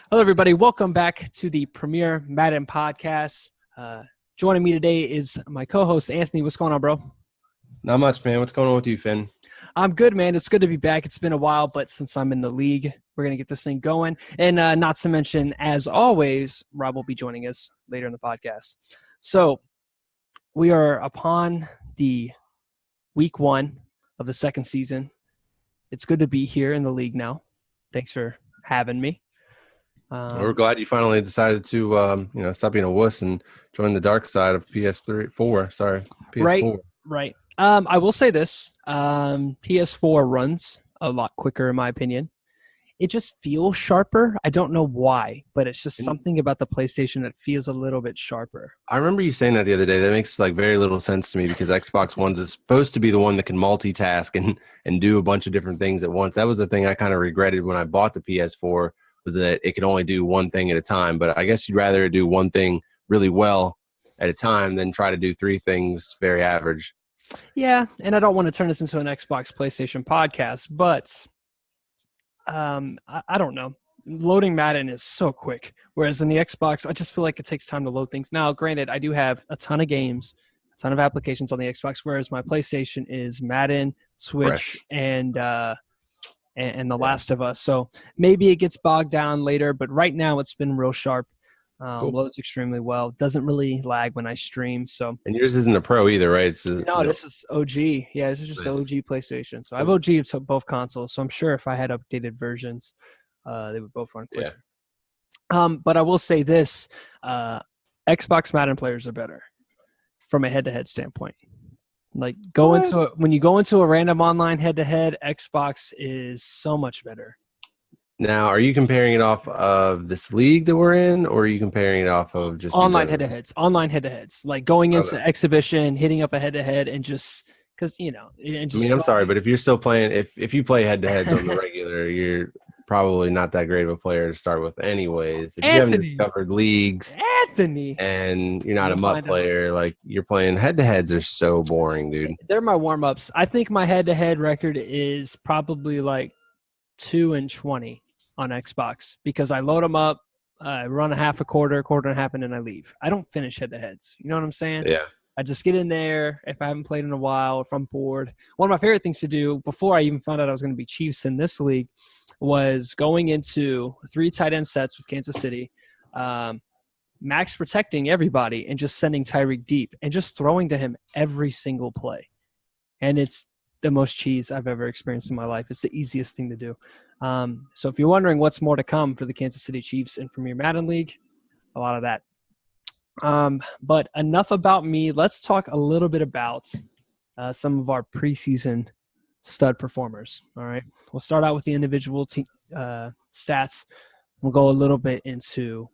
Hello, everybody. Welcome back to the Premier Madden podcast. Joining me today is my co-host, Anthony. What's going on, bro? Not much, man. What's going on with you, Finn? I'm good, man. It's good to be back. It's been a while, but since I'm in the league, we're going to get this thing going. And not to mention, as always, Rob will be joining us later in the podcast. So we are upon the week 1 of the second season. It's good to be here in the league now. Thanks for having me. We're glad you finally decided to, stop being a wuss and join the dark side of PS4. Right. I will say this. PS4 runs a lot quicker, in my opinion. It just feels sharper. I don't know why, but it's just something about the PlayStation that feels a little bit sharper. I remember you saying that the other day. That makes very little sense to me because Xbox One is supposed to be the one that can multitask and do a bunch of different things at once. That was the thing I kind of regretted when I bought the PS4. Was that it could only do one thing at a time. But I guess you'd rather do one thing really well at a time than try to do 3 things very average. Yeah, and I don't want to turn this into an Xbox PlayStation podcast, but I don't know. Loading Madden is so quick, whereas in the Xbox, I just feel like it takes time to load things. Now, granted, I do have a ton of games, a ton of applications on the Xbox, whereas my PlayStation is Madden, Switch, and The Last of Us. So maybe it gets bogged down later, but right now it's been real sharp. Cool. Loads extremely well. Doesn't really lag when I stream. So. And yours isn't a Pro either, right? No, this is OG. Yeah, this is just the OG PlayStation. So I have OG to both consoles. So I'm sure if I had updated versions, they would both run quicker. Yeah. But I will say this: Xbox Madden players are better from a head-to-head standpoint. Like when you go into a random online head-to-head, Xbox is so much better. Now, are you comparing it off of this league that we're in, or are you comparing it off of just online head-to-heads? Online head-to-heads, like going into exhibition, hitting up a head-to-head, and just because I'm sorry, but if you're still playing, if you play head-to-heads on the regular, you're probably not that great of a player to start with, anyways. If you haven't discovered leagues, and you're not a MUT player, like you're playing head-to-heads are so boring, dude. They're my warm-ups. I think my head-to-head record is probably like 2-20. On Xbox because I load them up, I run a half a quarter and a half, and then I leave. I don't finish head-to-heads. You know what I'm saying? Yeah. I just get in there if I haven't played in a while, if I'm bored. One of my favorite things to do before I even found out I was going to be Chiefs in this league was going into 3 tight end sets with Kansas City, max protecting everybody and just sending Tyreek deep and just throwing to him every single play. And it's the most cheese I've ever experienced in my life. It's the easiest thing to do. So if you're wondering what's more to come for the Kansas City Chiefs in Premier Madden League, a lot of that. But enough about me. Let's talk a little bit about some of our preseason stud performers. All right. We'll start out with the individual team stats. We'll go a little bit into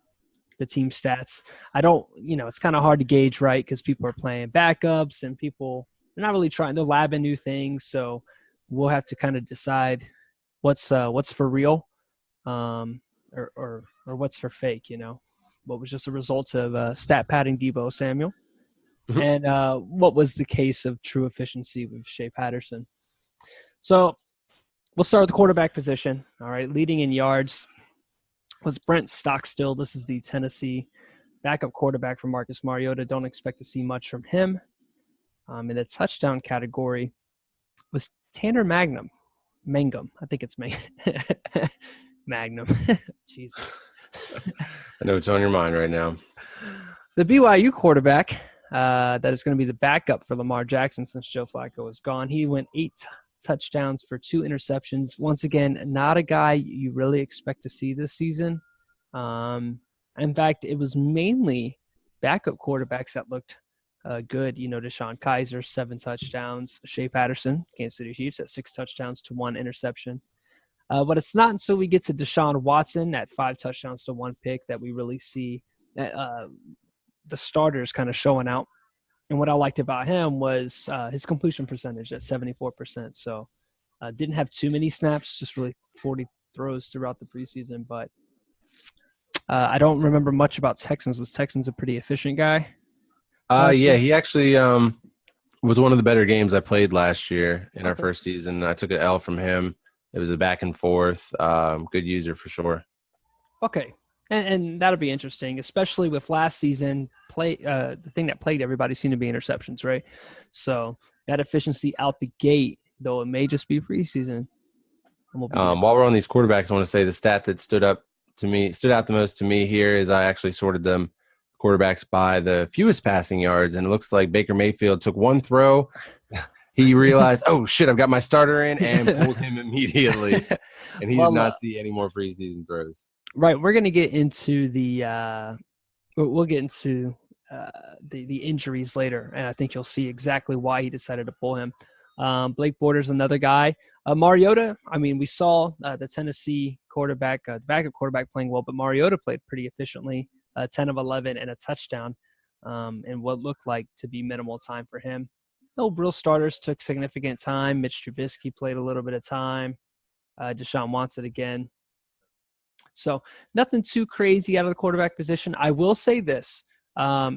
the team stats. It's kind of hard to gauge, right? Because people are playing backups and they're not really trying. They're labbing new things. So we'll have to kind of decide what's for real, or what's for fake. What was just a result of stat padding Deebo Samuel, and what was the case of true efficiency with Shea Patterson. So we'll start with the quarterback position. All right, leading in yards was Brent Stockstill. This is the Tennessee backup quarterback for Marcus Mariota. Don't expect to see much from him. In the touchdown category was Tanner Mangum. I think it's Magnum. Jesus. I know it's on your mind right now. The BYU quarterback that is going to be the backup for Lamar Jackson since Joe Flacco is gone. He went 8 touchdowns for 2 interceptions. Once again, not a guy you really expect to see this season. In fact, it was mainly backup quarterbacks that looked good. Deshaun Kaiser, 7 touchdowns. Shea Patterson, Kansas City Chiefs, at 6 touchdowns to 1 interception. But it's not until we get to Deshaun Watson at 5 touchdowns to 1 pick that we really see the starters kind of showing out. And what I liked about him was his completion percentage at 74%. So didn't have too many snaps, just really 40 throws throughout the preseason. But I don't remember much about Texans. Was Texans a pretty efficient guy? Yeah, he actually was one of the better games I played last year in our first season. I took an L from him. It was a back and forth. Good user for sure. Okay. And that'll be interesting, especially with last season the thing that plagued everybody seemed to be interceptions, right? So that efficiency out the gate, though it may just be preseason. We'll be good. While we're on these quarterbacks, I want to say the stat that stood out the most to me here is I actually sorted them quarterbacks by the fewest passing yards, and it looks like Baker Mayfield took one throw. He realized, oh shit, I've got my starter in, and pulled him immediately. And he did not see any more preseason throws. Right, we're gonna get into we'll get into the injuries later, and I think you'll see exactly why he decided to pull him. Blake Bortles, another guy. Mariota, I mean, we saw the Tennessee quarterback, the backup quarterback playing well, but Mariota played pretty efficiently, 10 of 11 and a touchdown, and what looked like to be minimal time for him. No real starters took significant time. Mitch Trubisky played a little bit of time. Deshaun Watson again. So nothing too crazy out of the quarterback position. I will say this,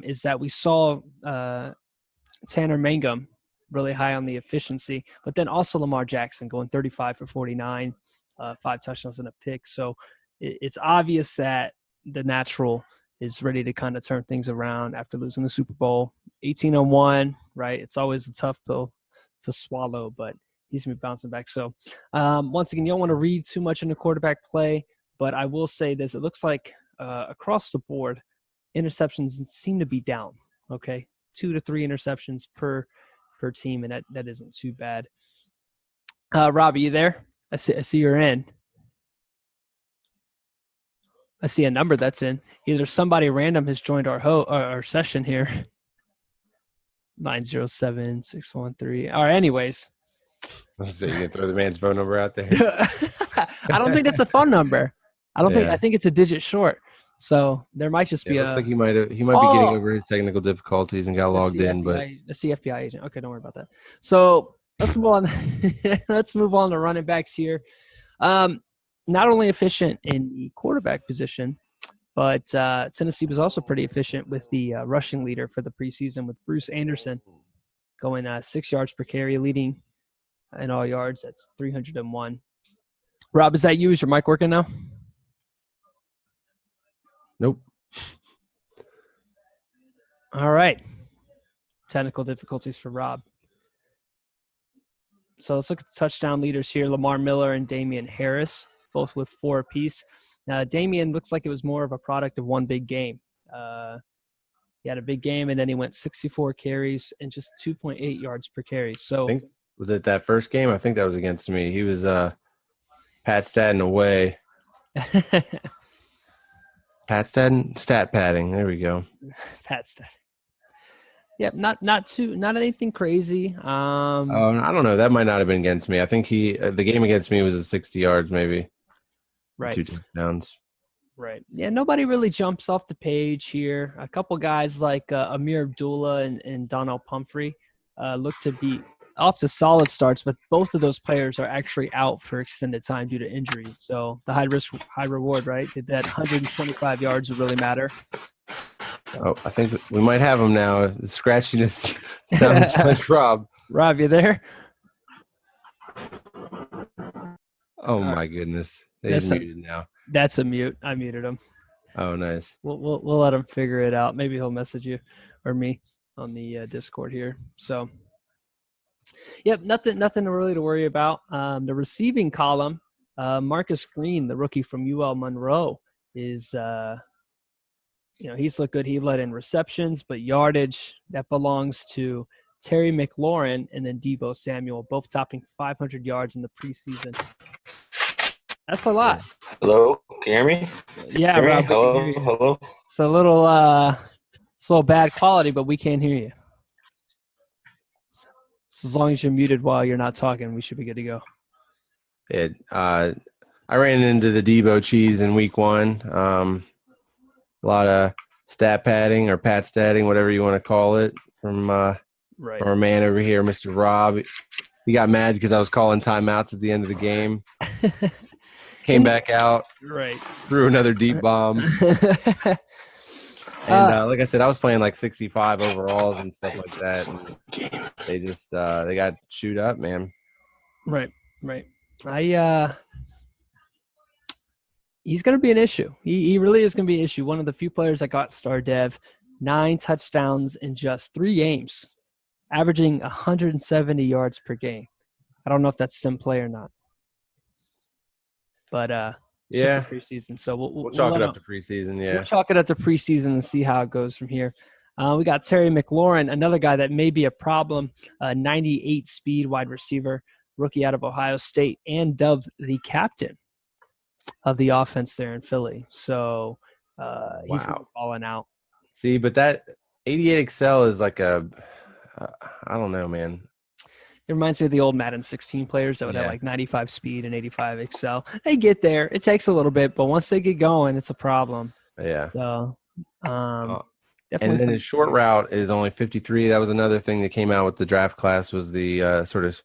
is that we saw Tanner Mangum really high on the efficiency, but then also Lamar Jackson going 35 for 49, 5 touchdowns and a pick. So it's obvious that the natural is ready to kind of turn things around after losing the Super Bowl. 18-1, right? It's always a tough pill to swallow, but he's going to be bouncing back. So once again, you don't want to read too much into quarterback play, but I will say this. It looks like across the board, interceptions seem to be down, okay? 2 to 3 interceptions per team, and that isn't too bad. Rob, are you there? I see you're in. I see a number that's in. Either somebody random has joined our session here. 907-613. All right, anyways. So you can throw the man's phone number out there? I don't think that's a phone number. I think it's a digit short. So there might just be looks like he might be getting over his technical difficulties and got logged in, but a CFBI agent. Okay, don't worry about that. So let's move on. Let's move on to running backs here. Not only efficient in the quarterback position, but Tennessee was also pretty efficient with the rushing leader for the preseason with Bruce Anderson going 6 yards per carry, leading in all yards. That's 301. Rob, is that you? Is your mic working now? Nope. All right. Technical difficulties for Rob. So let's look at the touchdown leaders here. Lamar Miller and Damian Harris, both with 4 apiece. Now, Damian looks like it was more of a product of one big game. He had a big game, and then he went 64 carries and just 2.8 yards per carry. So, was it that first game? I think that was against me. He was Pat Staten away. Pat Staten? Stat padding. There we go. Pat Staten. Yep, not anything crazy. I don't know. That might not have been against me. I think the game against me was at 60 yards, maybe. Right. 2 touchdowns. Right. Yeah, nobody really jumps off the page here. A couple guys like Amir Abdullah and Donnell Pumphrey look to be off to solid starts, but both of those players are actually out for extended time due to injury. So the high risk, high reward, right? Did that 125 yards really matter? Oh, I think we might have him now. The scratchiness sounds like Rob. Rob, you there? Oh my goodness, he's muted now. That's a mute. I muted him. Oh, nice. We'll let him figure it out. Maybe he'll message you or me on the Discord here. So, yep, nothing really to worry about. The receiving column, Marcus Green, the rookie from UL Monroe, is he's looked good. He led in receptions, but yardage that belongs to Terry McLaurin and then Deebo Samuel, both topping 500 yards in the preseason. That's a lot. Hello, can you hear me? Yeah, Rob. Hello. It's a little bad quality, but we can't hear you. So as long as you're muted while you're not talking, we should be good to go. I ran into the Deebo cheese in week 1. A lot of stat padding or pat statting, whatever you want to call it, from our man over here, Mr. Rob. He got mad because I was calling timeouts at the end of the game. Came back out, threw another deep bomb. And like I said, I was playing like 65 overalls and stuff like that. And they just they got chewed up, man. Right. he's going to be an issue. He really is going to be an issue. One of the few players that got star dev, 9 touchdowns in just 3 games, averaging 170 yards per game. I don't know if that's sim play or not, but it's just the preseason. So we'll chalk it up to preseason. Yeah, we'll chalk it up to preseason and see how it goes from here. We got Terry McLaurin, another guy that may be a problem, 98 speed wide receiver, rookie out of Ohio State, and dubbed the captain of the offense there in Philly. So he's falling out. See, but that 88 Excel is like I don't know, man. It reminds me of the old Madden 16 players that would have like 95 speed and 85 Excel. They get there. It takes a little bit, but once they get going, it's a problem. Yeah. So, and then his short route is only 53. That was another thing that came out with the draft class was the sort of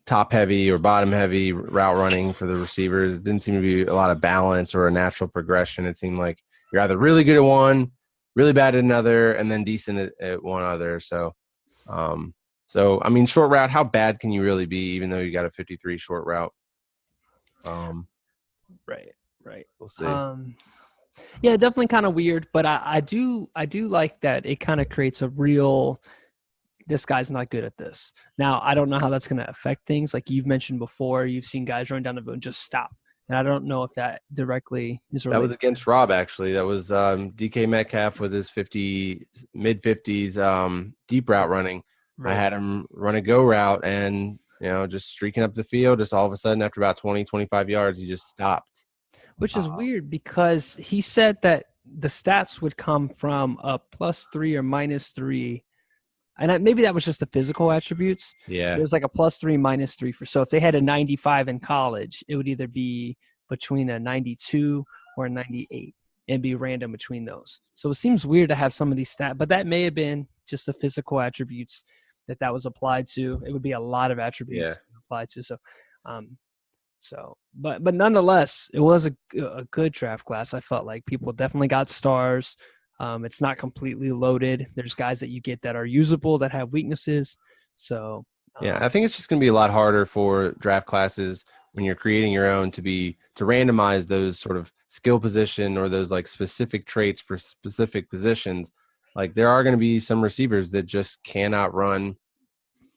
top heavy or bottom heavy route running for the receivers. It didn't seem to be a lot of balance or a natural progression. It seemed like you're either really good at one, really bad at another, and then decent at one other. So, I mean, short route, how bad can you really be, even though you got a 53 short route? Right. We'll see. Yeah, definitely kind of weird, but I do like that it kind of creates a real, this guy's not good at this. Now, I don't know how that's going to affect things. Like you've mentioned before, you've seen guys run down the field and just stop. And I don't know if that directly is related. That was against Rob, actually. That was DK Metcalf with his mid-50s deep route running. Right. I had him run a go route and, just streaking up the field. Just all of a sudden, after about 20, 25 yards, he just stopped. Which is weird because he said that the stats would come from a +3 or -3. And maybe that was just the physical attributes. Yeah. It was like a +3, -3 so if they had a 95 in college, it would either be between a 92 or a 98 and be random between those. So it seems weird to have some of these stats, but that may have been just the physical attributes that was applied to. It would be a lot of attributes applied to. So, but nonetheless, it was a good draft class. I felt like people definitely got stars. It's not completely loaded. There's guys that you get that are usable, that have weaknesses. So I think it's just going to be a lot harder for draft classes when you're creating your own to randomize those sort of skill position or those like specific traits for specific positions. Like there are going to be some receivers that just cannot run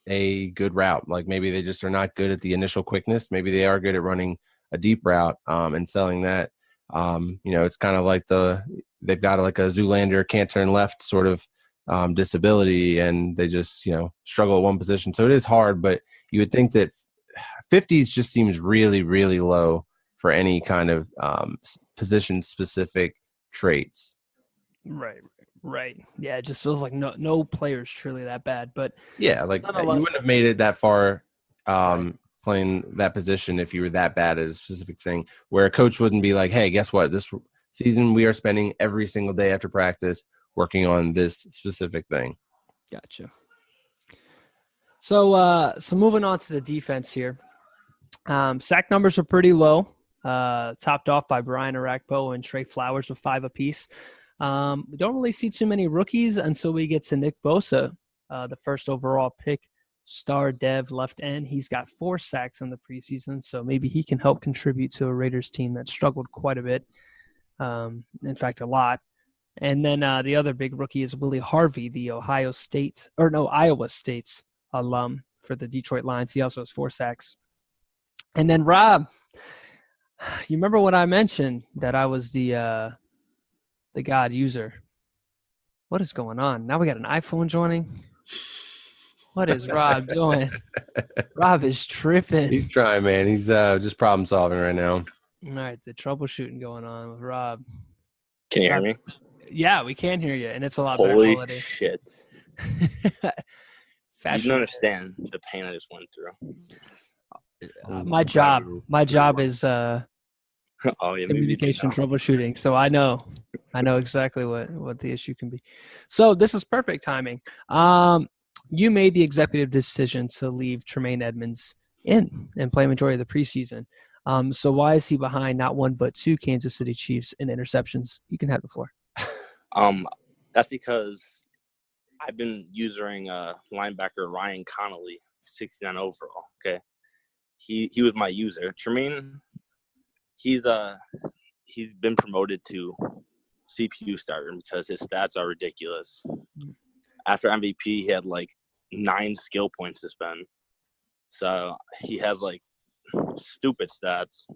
a good route. Like maybe they just are not good at the initial quickness. Maybe they are good at running a deep route and selling that. It's kind of like they've got like a Zoolander can't turn left sort of disability, and they just struggle at one position. So it is hard, but you would think that 50s just seems really, really low for any kind of position specific traits. Right. Yeah, it just feels like no player's truly that bad. But yeah, like you wouldn't have made it that far playing that position if you were that bad at a specific thing, where a coach wouldn't be like, hey, guess what? This season we are spending every single day after practice working on this specific thing. Gotcha. So moving on to the defense here. Sack numbers are pretty low, topped off by Brian Arakpo and Trey Flowers with 5 apiece. We don't really see too many rookies until we get to Nick Bosa, the first overall pick, star dev left end. He's got 4 sacks in the preseason, so maybe he can help contribute to a Raiders team that struggled quite a bit. In fact, a lot. And then the other big rookie is Willie Harvey, the Iowa State's alum for the Detroit Lions. He also has 4 sacks. And then Rob, you remember what I mentioned, that I was the God user? What is going on? Now we got an iPhone joining. What is Rob doing? Rob is tripping. He's trying, man. He's just problem solving right now. All right, the troubleshooting going on with Rob. Can you hear me? Yeah, we can hear you, and it's a lot better quality. Holy shit. You don't understand the pain I just went through. My job is communication troubleshooting, so I know exactly what the issue can be. So this is perfect timing. You made the executive decision to leave Tremaine Edmonds in and play majority of the preseason. So why is he behind not 1 but 2 Kansas City Chiefs in interceptions? You can have the floor. That's because I've been using linebacker Ryan Connolly, 69 overall. Okay, he was my user. Tremaine, he's been promoted to CPU starter because his stats are ridiculous. After MVP, he had like 9 skill points to spend. So he has like stupid stats.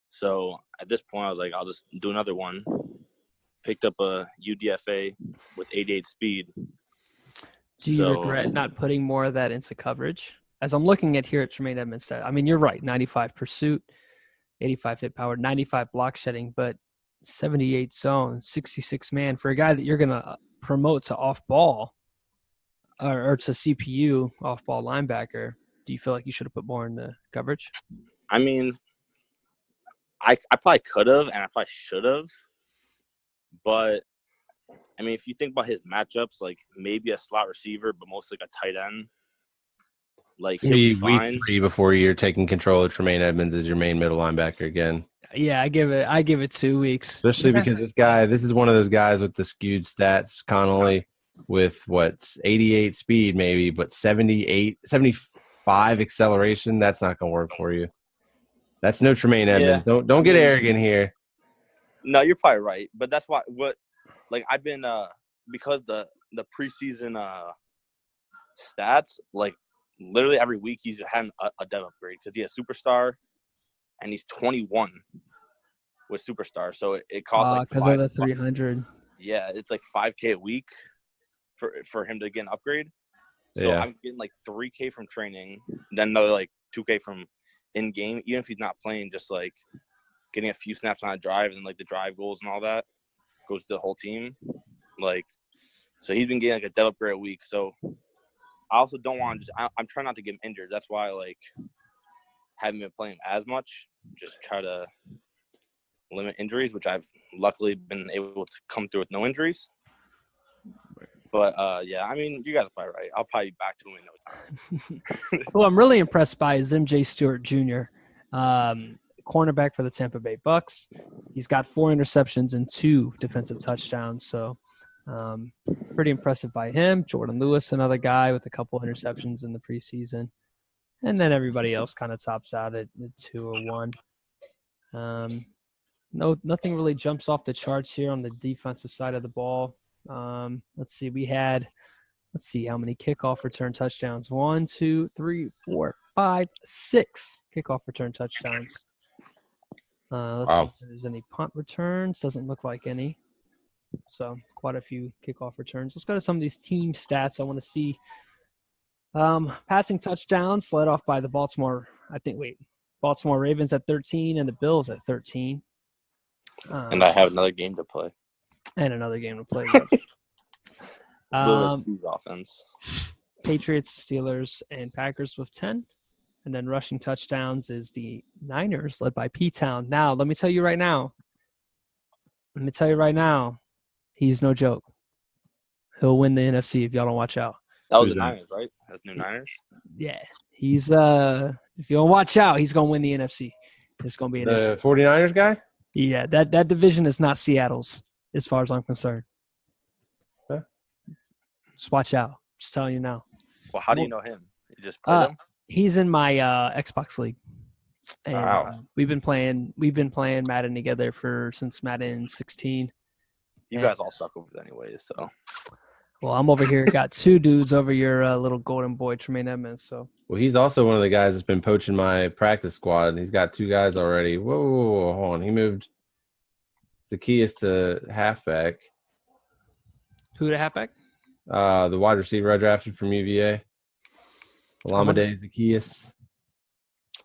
So at this point, I was like, I'll just do another one. Picked up a UDFA with 88 speed. Do you regret not putting more of that into coverage? As I'm looking at here at Tremaine Edmonds' stat, I mean, you're right, 95 pursuit, 85 hit power, 95 block shedding, but 78 zone, 66 man for a guy that you're going to promote to off ball or to CPU off ball linebacker. Do you feel like you should have put more in the coverage? I mean, I probably could have and I probably should have, but I mean, if you think about his matchups, like maybe a slot receiver, but mostly like a tight end, like he'll be fine. Week 3 before you're taking control of Tremaine Edmonds as your main middle linebacker again. Yeah, I give it 2 weeks. Especially because this is one of those guys with the skewed stats, Connolly, with 88 speed maybe, but 75 acceleration. That's not going to work for you. That's no Tremaine Edmonds. Yeah. Don't get arrogant here. No, you're probably right, but that's why I've been because the preseason stats, like literally every week he's had a dev upgrade because he has superstar and he's 21 with superstar, so it costs like because of the 300. Yeah, it's like $5K a week for him to get an upgrade. So yeah. I'm getting like $3K from training, then another like $2K from in game, even if he's not playing, just like getting a few snaps on a drive and like the drive goals and all that goes to the whole team. Like, so he's been getting like a dev upgrade a week. So I also don't want to I'm trying not to get him injured. That's why I like haven't been playing as much. Just try to limit injuries, which I've luckily been able to come through with no injuries. But yeah, I mean, you guys are probably right. I'll probably be back to him in no time. Who I'm really impressed by is MJ Stewart Jr., cornerback for the Tampa Bay Bucks. He's got 4 interceptions and 2 defensive touchdowns. So pretty impressive by him. Jordan Lewis, another guy with a couple interceptions in the preseason. And then everybody else kind of tops out at 2 or 1. Nothing really jumps off the charts here on the defensive side of the ball. Let's see how many kickoff return touchdowns. 1, 2, 3, 4, 5, 6 kickoff return touchdowns. Let's see if there's any punt returns. Doesn't look like any. So quite a few kickoff returns. Let's go to some of these team stats. I want to see passing touchdowns led off by the Baltimore Ravens at 13 and the Bills at 13. And I have another game to play. Offense. Patriots, Steelers, and Packers with 10. And then rushing touchdowns is the Niners, led by P-Town. Now, let me tell you right now, he's no joke. He'll win the NFC if y'all don't watch out. That was the Niners, right? That's new Niners? Yeah. He's if you don't watch out, he's going to win the NFC. It's going to be an issue. The 49ers guy? Yeah, that division is not Seattle's as far as I'm concerned. Huh? Just watch out. Just telling you now. Well, how do you know him? You just played him? He's in my Xbox league. And, wow. We've been playing Madden together since Madden 16. You guys all suck over it anyways, so. Well, I'm over here. Got 2 dudes over your little golden boy, Tremaine Edmonds. So. Well, he's also one of the guys that's been poaching my practice squad. He's got 2 guys already. Whoa, hold on. He moved Zacchaeus to halfback. Who to halfback? The wide receiver I drafted from UVA. Olamide Zacchaeus.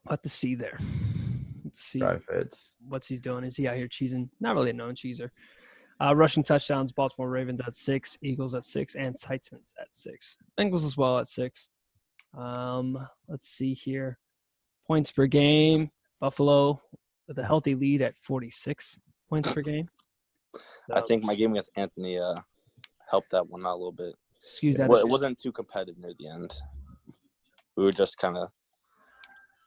I'll have to see there. Let's see what's he's doing. Is he out here cheesing? Not really a known cheeser. Rushing touchdowns, Baltimore Ravens at 6, Eagles at 6, and Titans at 6. Bengals as well at 6. Let's see here. Points per game, Buffalo with a healthy lead at 46 points per game. I think my game against Anthony helped that one out a little bit. It wasn't too competitive near the end. We were just kind of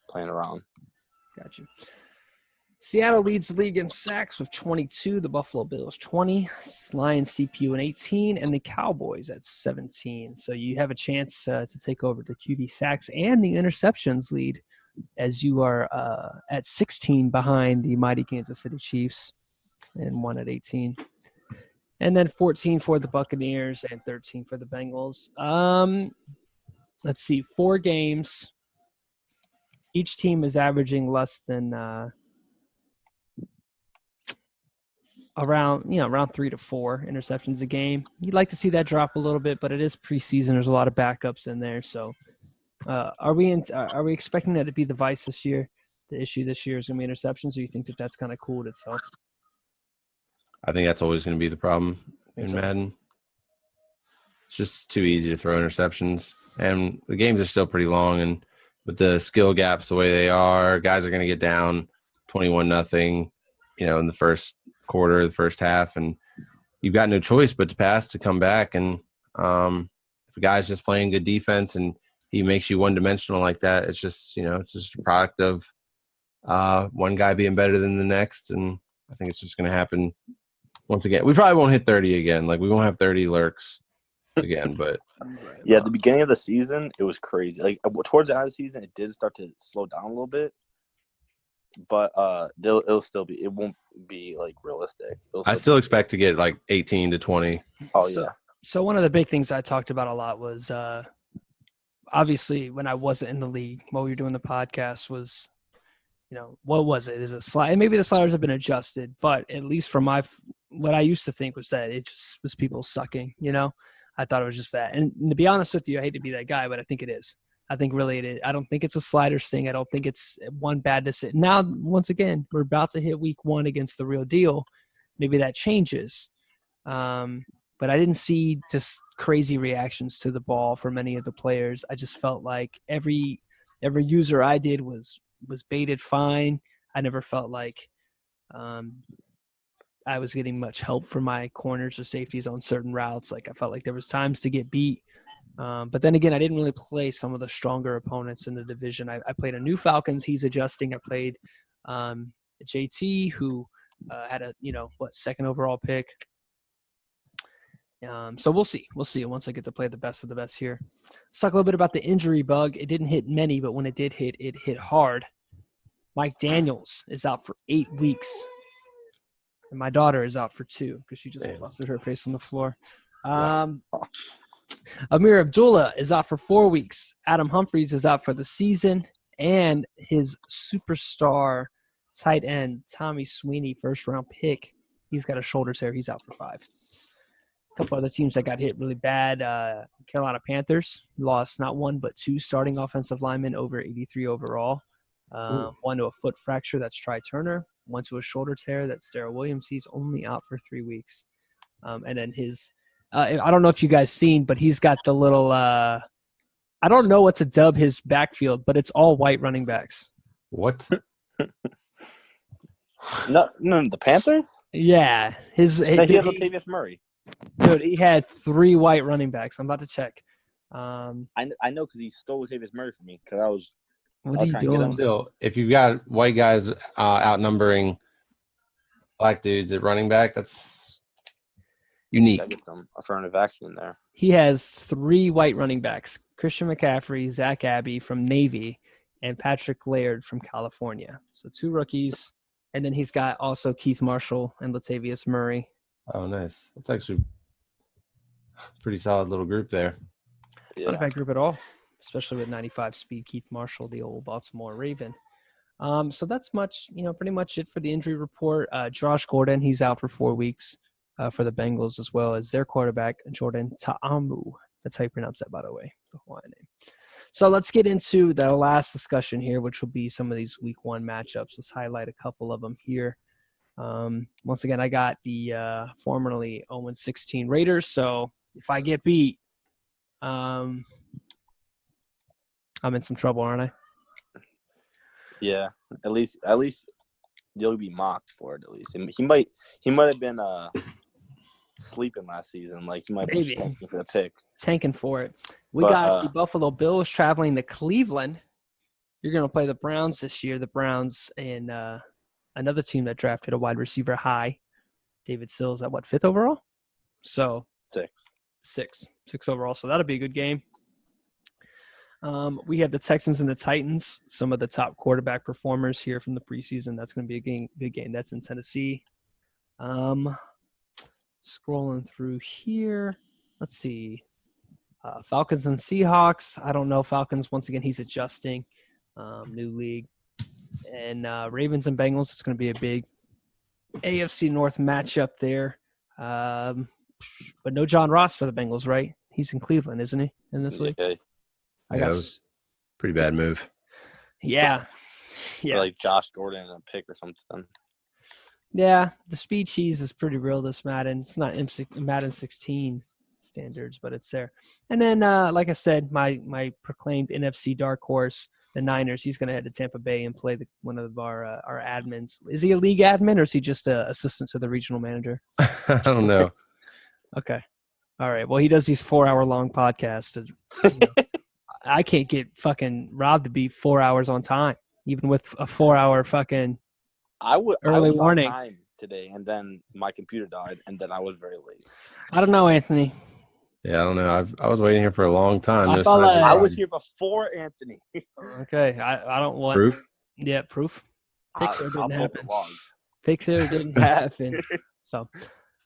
playing around. Gotcha. Seattle leads the league in sacks with 22. The Buffalo Bills 20. Lions CPU at 18, and the Cowboys at 17. So you have a chance to take over the QB sacks and the interceptions lead as you are at 16 behind the mighty Kansas City Chiefs and 1 at 18. And then 14 for the Buccaneers and 13 for the Bengals. Let's see, 4 games. Each team is averaging less than around 3 to 4 interceptions a game. You'd like to see that drop a little bit, but it is preseason. There's a lot of backups in there. So are we expecting that to be the vice this year? The issue this year is going to be interceptions, or you think that that's kind of cooled itself? I think that's always going to be the problem in Madden. It's just too easy to throw interceptions. And the games are still pretty long, and with the skill gaps the way they are, guys are going to get down 21-0, in the first quarter, the first half, and you've got no choice but to pass to come back. And if a guy's just playing good defense and he makes you one-dimensional like that, it's just a product of one guy being better than the next, and I think it's just going to happen once again. We probably won't hit 30 again. Like, we won't have 30 lurks again, but yeah, at the beginning of the season, it was crazy. Like, towards the end of the season, it did start to slow down a little bit, but it won't be like realistic. I still expect to get like 18 to 20. Oh yeah. So one of the big things I talked about a lot was obviously when I wasn't in the league while we were doing the podcast was, what was it? Is it slide? And maybe the sliders have been adjusted, but at least from what I used to think was that it just was people sucking. I thought it was just that. And to be honest with you, I hate to be that guy, but I think it is. I think really it is. I don't think it's a sliders thing. I don't think it's one bad decision. Now, once again, we're about to hit week 1 against the real deal. Maybe that changes. But I didn't see just crazy reactions to the ball from any of the players. I just felt like every user I did was baited fine. I never felt like I was getting much help from my corners or safeties on certain routes. Like, I felt like there was times to get beat. But then again, I didn't really play some of the stronger opponents in the division. I played a new Falcons. He's adjusting. I played JT, who had a second overall pick. So we'll see. We'll see once I get to play the best of the best here. Let's talk a little bit about the injury bug. It didn't hit many, but when it did hit, it hit hard. Mike Daniels is out for 8 weeks. And my daughter is out for 2 because she just busted her face on the floor. Amir Abdullah is out for 4 weeks. Adam Humphries is out for the season. And his superstar tight end, Tommy Sweeney, first-round pick, he's got a shoulder tear. He's out for 5. A couple other teams that got hit really bad. Carolina Panthers lost not 1 but 2 starting offensive linemen over 83 overall. 1 to a foot fracture, that's Try Turner. 1 to a shoulder tear, that's Darrell Williams. He's only out for 3 weeks. And then his I don't know if you guys seen, but he's got the little I don't know what to dub his backfield, but it's all white running backs. What? No, the Panthers? Yeah. He has Latavius Murray. Dude, he had 3 white running backs. I'm about to check. I know because he stole Latavius Murray from me because I was What are you trying to get him. doing? Still, if you've got white guys outnumbering black dudes at running back, that's unique. Gotta get some affirmative action in there. He has 3 white running backs: Christian McCaffrey, Zach Abbey from Navy, and Patrick Laird from California. So 2 rookies. And then he's got also Keith Marshall and Latavius Murray. Oh, nice. That's actually a pretty solid little group there. Yeah. Not a bad group at all, especially with 95 speed Keith Marshall, the old Baltimore Raven. So that's pretty much it for the injury report. Josh Gordon, he's out for 4 weeks for the Bengals, as well as their quarterback, Jordan Ta'amu. That's how you pronounce that, by the way, the Hawaiian name. So let's get into the last discussion here, which will be some of these week 1 matchups. Let's highlight a couple of them here. Once again, I got the formerly 0-16 Raiders. So if I get beat, I'm in some trouble, aren't I? Yeah, at least you'll be mocked for it. At least he might have been sleeping last season. Like, he might be tanking for the pick. Tanking for it. We got the Buffalo Bills traveling to Cleveland. You're going to play the Browns this year. The Browns and another team that drafted a wide receiver high, David Sills, at 5th overall? So 6 overall. So that'll be a good game. We have the Texans and the Titans, some of the top quarterback performers here from the preseason. That's going to be a good game. That's in Tennessee. Scrolling through here. Let's see. Falcons and Seahawks. I don't know. Falcons, once again, he's adjusting. New league. And Ravens and Bengals. It's going to be a big AFC North matchup there. But no John Ross for the Bengals, right? He's in Cleveland, isn't he, in this league? Yeah. That was pretty bad move. Yeah. Or like Josh Gordon and a pick or something. Yeah, the speed cheese is pretty real this Madden. It's not Madden 16 standards, but it's there. And then, like I said, my proclaimed NFC dark horse, the Niners, he's going to head to Tampa Bay and play one of our admins. Is he a league admin or is he just an assistant to the regional manager? I don't know. Okay. All right. Well, he does these 4-hour-long podcasts. I can't get fucking Rob to be 4 hours on time, even with a 4-hour fucking early warning. On time today, and then my computer died, and then I was very late. I don't know, Anthony. Yeah, I don't know. I was waiting here for a long time. I was here before Anthony. Okay. I don't want proof. Yeah, proof. Pixar I'll didn't happen. the Pixar didn't happen. So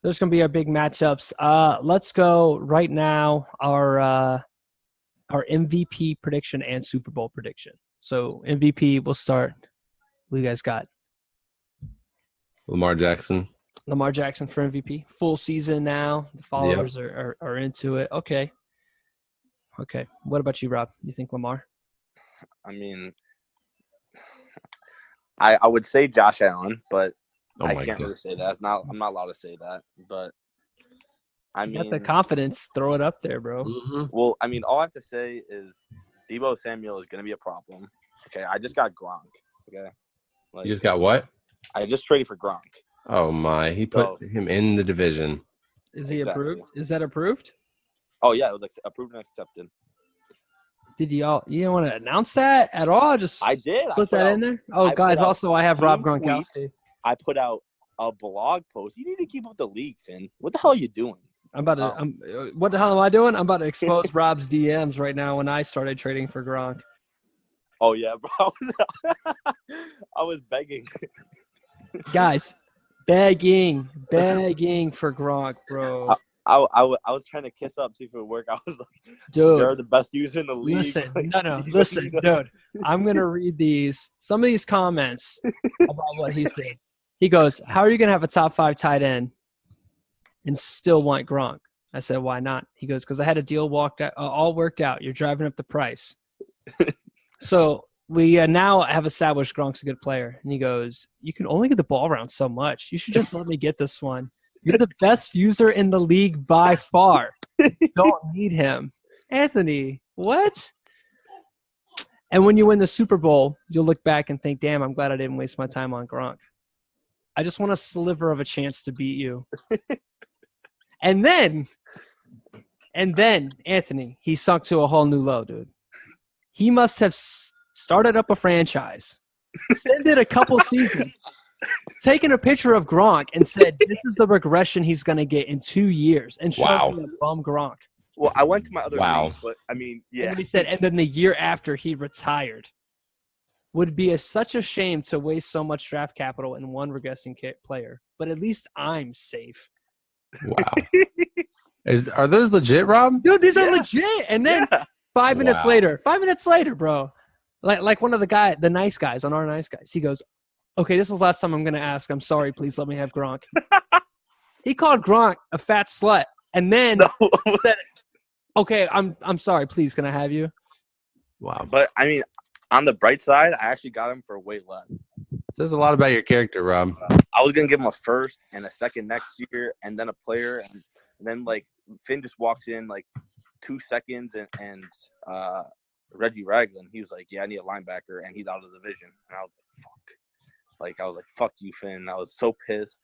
there's going to be our big matchups. Let's go right now. Our MVP prediction and Super Bowl prediction. So MVP, we'll start. What do you guys got? Lamar Jackson. Lamar Jackson for MVP. Full season now. The followers are into it. Okay. What about you, Rob? You think Lamar? I mean, I would say Josh Allen, but I can't really say that. I'm not allowed to say that. But I mean, got the confidence. Throw it up there, bro. Mm-hmm. Well, I mean, all I have to say is Deebo Samuel is going to be a problem. Okay, I just got Gronk. Okay, You just got what? I just traded for Gronk. Oh my! He put him in the division. Is he approved? Is that approved? Oh yeah, it was approved and accepted. Did you don't want to announce that at all? Just I did. Slip that in there. Oh, guys! Also, I have Rob Gronkowski. I put out a blog post. You need to keep up the league, Finn. What the hell are you doing? What the hell am I doing? I'm about to expose Rob's DMs right now when I started trading for Gronk. Oh yeah, bro. I was begging. Guys, begging for Gronk, bro. I was trying to kiss up, see if it would work. I was like, dude, you're the best user in the league. Listen, listen, dude. I'm going to read some of these comments about what he said. He goes, how are you going to have a top 5 tight end and still want Gronk? I said, why not? He goes, because I had a deal all worked out. You're driving up the price. So we now have established Gronk's a good player. And he goes, you can only get the ball around so much. You should just let me get this one. You're the best user in the league by far. You don't need him. Anthony, what? And when you win the Super Bowl, you'll look back and think, damn, I'm glad I didn't waste my time on Gronk. I just want a sliver of a chance to beat you. And then, Anthony, he sunk to a whole new low, dude. He must have started up a franchise, extended a couple seasons, taken a picture of Gronk and said, this is the regression he's going to get in 2 years, and showed me a bum Gronk. Well, I went to my other league, but I mean, yeah. And then he said, and then the year after he retired. Would be such a shame to waste so much draft capital in one regressing player, but at least I'm safe. Wow. Are those legit, Rob? Dude, these are legit. And then 5 minutes later, bro, like one of the nice guys on our nice guys, he goes, okay, this is the last time I'm going to ask. I'm sorry. Please let me have Gronk. He called Gronk a fat slut. And then said, okay, I'm sorry. Please, can I have you? Wow. But, I mean, on the bright side, I actually got him for way less. Says a lot about your character, Rob. I was going to give him a first and a second next year and then a player. And then, like, Finn just walks in, like, 2 seconds and Reggie Ragland, he was like, yeah, I need a linebacker, and he's out of the division. And I was like, fuck. Like, I was like, fuck you, Finn. I was so pissed.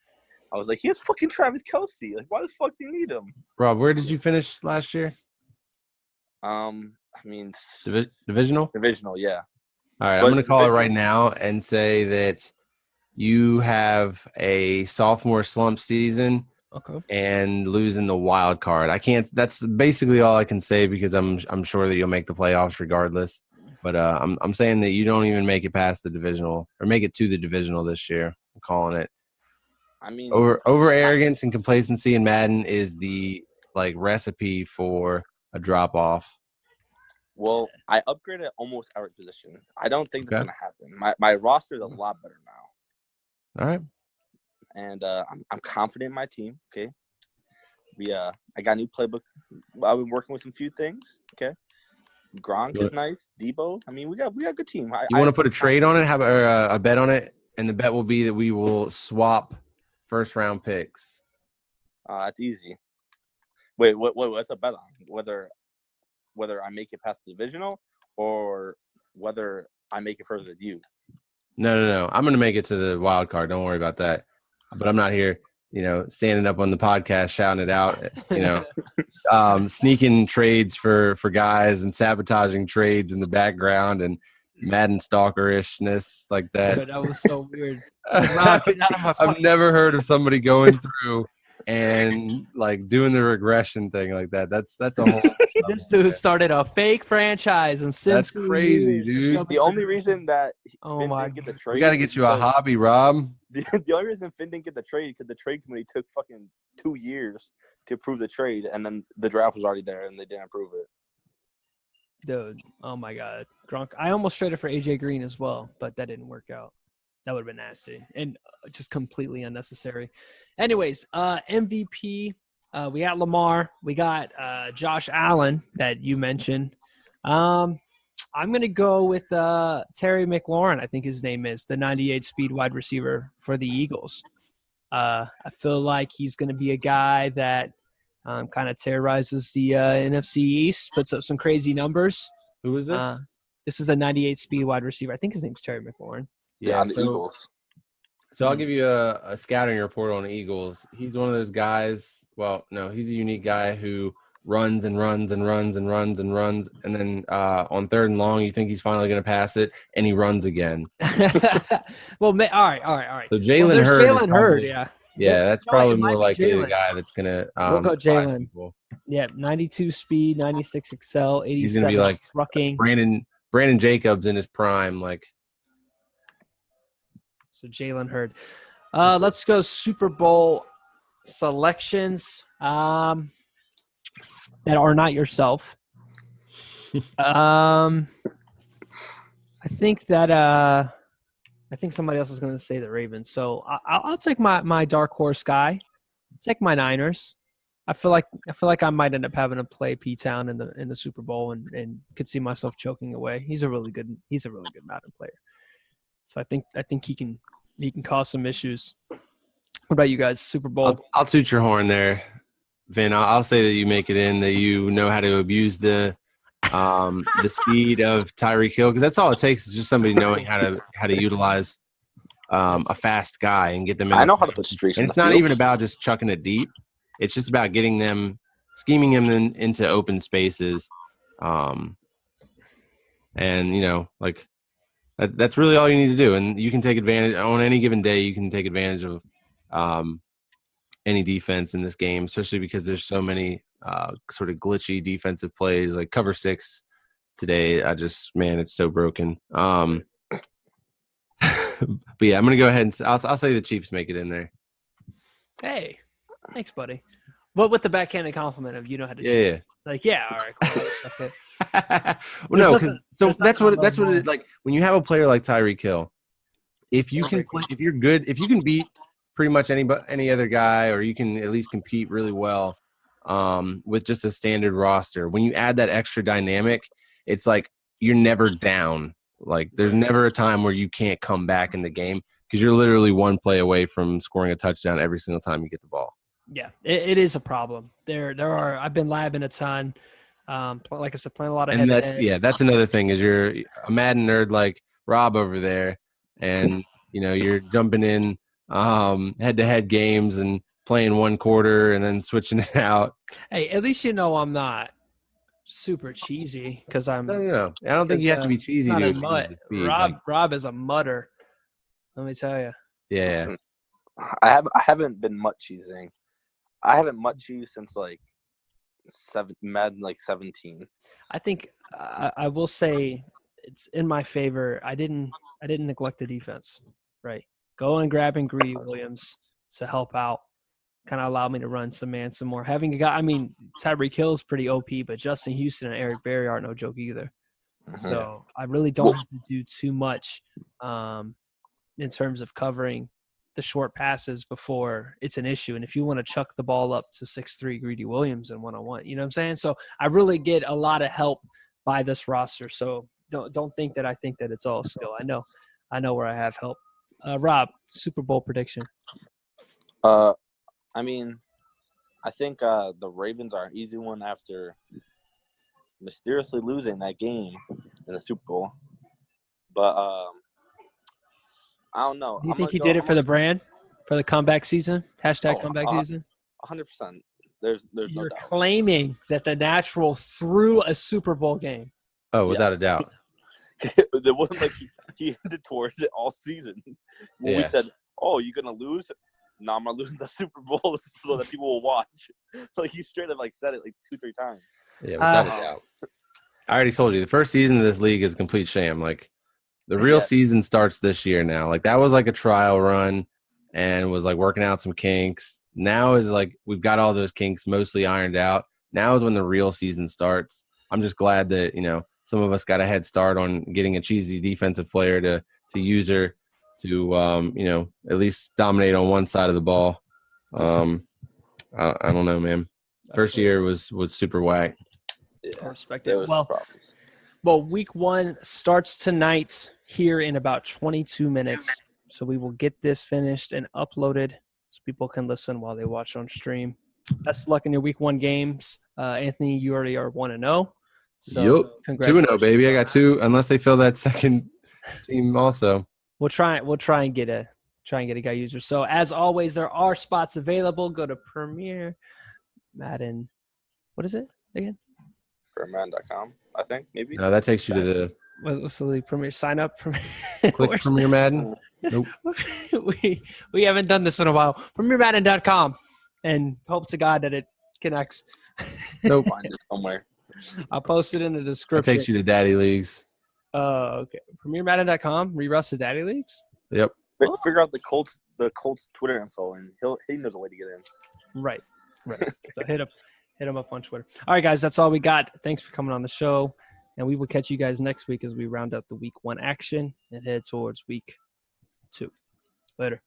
I was like, he has fucking Travis Kelce. Like, why the fuck do you need him? Rob, where did you finish last year? I mean, divisional? Divisional, yeah. All right, I'm going to call it right now and say that you have a sophomore slump season Okay. and losing the wild card. I can't. That's basically all I can say because I'm sure that you'll make the playoffs regardless. But I'm saying that you don't even make it past the divisional or make it to the divisional this year. I'm calling it. I mean, Over arrogance and complacency in Madden is the recipe for a drop off. well, I upgraded almost every position. I don't think that's Okay. gonna happen. My roster is a lot better now, All right. and I'm confident in my team. Okay, I got a new playbook. I've been working with some few things. Okay, Gronk is nice. Debo. I mean, we got a good team. You want to put a trade on it? Have a bet on it, and the bet will be that we will swap first round picks. That's easy. Wait, what's a bet on? Whether I make it past the divisional or whether I make it further than you. No. I'm going to make it to the wild card. Don't worry about that. But I'm not here, standing up on the podcast shouting it out. Sneaking trades for guys and sabotaging trades in the background and Madden stalkerishness like that. Dude, that was so weird. I've never heard of somebody going through and doing the regression thing like that. That's a whole. This dude started a fake franchise and since that's crazy, dude. The only reason that Finn my didn't get the trade, We got to get you a hobby, Rob. The only reason Finn didn't get the trade because the trade committee took fucking 2 years to approve the trade, and then the draft was already there and they didn't approve it. Dude, oh my God, Gronk! I almost traded for AJ Green as well, but that didn't work out. That would have been nasty and just completely unnecessary. Anyways, MVP. We got Lamar. We got Josh Allen that you mentioned. I'm going to go with Terry McLaurin, I think his name is, the 98 speed wide receiver for the Eagles. I feel like he's going to be a guy that kind of terrorizes the NFC East, puts up some crazy numbers. Who is this? This is the 98 speed wide receiver. I think his name's Terry McLaurin. Yeah, the Eagles. So I'll give you a scouting report on the Eagles. He's one of those guys. Well, no, he's a unique guy who runs and runs and runs and runs and runs, and then on third and long, you think he's finally going to pass it, and he runs again. Well, all right. So Jalen Hurd. Yeah, that's probably more likely the guy that's going to we'll go Jalen. Yeah, 92 speed, 96 excel, 87. He's going to be like trucking. Brandon Jacobs in his prime, like. So Jalen Hurd. Let's go Super Bowl selections that are not yourself. I think somebody else is going to say the Ravens. So I'll take my dark horse guy. Take my Niners. I feel like I might end up having to play P-Town in the Super Bowl and could see myself choking away. He's a really good Madden player. So I think he can cause some issues. What about you guys? Super Bowl. I'll toot your horn there, Vin. I'll say that you make it in, that you know how to abuse the speed of Tyreek Hill, because that's all it takes is just somebody knowing how to utilize a fast guy and get them in. I know how to put streaks. And it's not even about just chucking it deep. It's just about getting them, scheming them into open spaces, and that's really all you need to do. And you can take advantage on any given day. You can take advantage of any defense in this game, especially because there's so many sort of glitchy defensive plays, like cover 6 today. It's so broken. But yeah, I'm gonna go ahead and I'll say the Chiefs make it in there. Hey, thanks, buddy. But with the backhanded compliment of how to. Yeah. Like, yeah, all right. Cool. Okay. Well, no, because that's what it like when you have a player like Tyreek Hill. If you can play, if you're good, if you can beat pretty much any other guy, or you can at least compete really well with just a standard roster. When you add that extra dynamic, it's like you're never down. Like there's never a time where you can't come back in the game because you're literally one play away from scoring a touchdown every single time you get the ball. Yeah, it is a problem. There are. I've been labbing a ton. Like I said, playing a lot of. And that's another thing is you're a Madden nerd like Rob over there, and you're jumping in head-to-head games and playing one quarter and then switching it out. Hey, at least I'm not super cheesy because I'm. No. I don't think you have to be cheesy. Not a mutt. Rob is a mutter. Let me tell you. Yeah. Listen, I haven't been much cheesing. I haven't much Chiefs since like Madden like 17. I think I will say it's in my favor. I didn't neglect the defense, right? Going and grabbing Greedy Williams to help out kind of allowed me to run some more. Having a guy, I mean, Tyreek Hill is pretty OP, but Justin Houston and Eric Berry aren't no joke either. So I really don't have to do too much in terms of covering the short passes before it's an issue. And if you want to chuck the ball up to 6'3" Greedy Williams in one-on-one, you know what I'm saying? So I really get a lot of help by this roster. So don't think that I think that it's all skill. I know where I have help. Rob, Super Bowl prediction. I mean, I think the Ravens are an easy one after mysteriously losing that game in the Super Bowl. But I don't know. Do you think he did it for the brand, for the comeback season? Hashtag comeback season? 100%. There's no doubt. You're claiming that the Natural threw a Super Bowl game. Oh, without a doubt. It wasn't like he hinted towards it all season. When we said, oh, you're going to lose? No, I'm not losing the Super Bowl so that people will watch. Like, he straight up said it 2-3 times. Yeah, without a doubt. I already told you, the first season of this league is a complete sham. Like, the real season starts this year now. Like, that was like a trial run and was like working out some kinks. Now is like we've got all those kinks mostly ironed out. Now is when the real season starts. I'm just glad that, some of us got a head start on getting a cheesy defensive player to use her to, at least dominate on one side of the ball. I don't know, man. First year was super whack. Yeah, I respect it. Well, week 1 starts tonight here in about 22 minutes. So we will get this finished and uploaded so people can listen while they watch on stream. Best of luck in your week 1 games. Anthony, you already are 1-0. So yep. Congratulations. 2-0, baby. I got 2, unless they fill that second team also. We'll try and get a guy user. So as always, there are spots available. Go to Premier Madden. What is it again? PremierMadden.com, I think, maybe. No, that takes you to the what's the league? Premier sign up. Click Premier Madden. Nope. we haven't done this in a while. PremierMadden.com, and hope to God that it connects. Nope. Find it somewhere. I'll post it in the description. That takes you to Daddy Leagues. Okay. PremierMadden.com. Re-Russ the Daddy Leagues. Yep. Figure out the Colts Twitter info, and he knows a way to get in. Right. So hit him up on Twitter. All right, guys, that's all we got. Thanks for coming on the show, and we will catch you guys next week as we round out the week 1 action and head towards week 2. Later.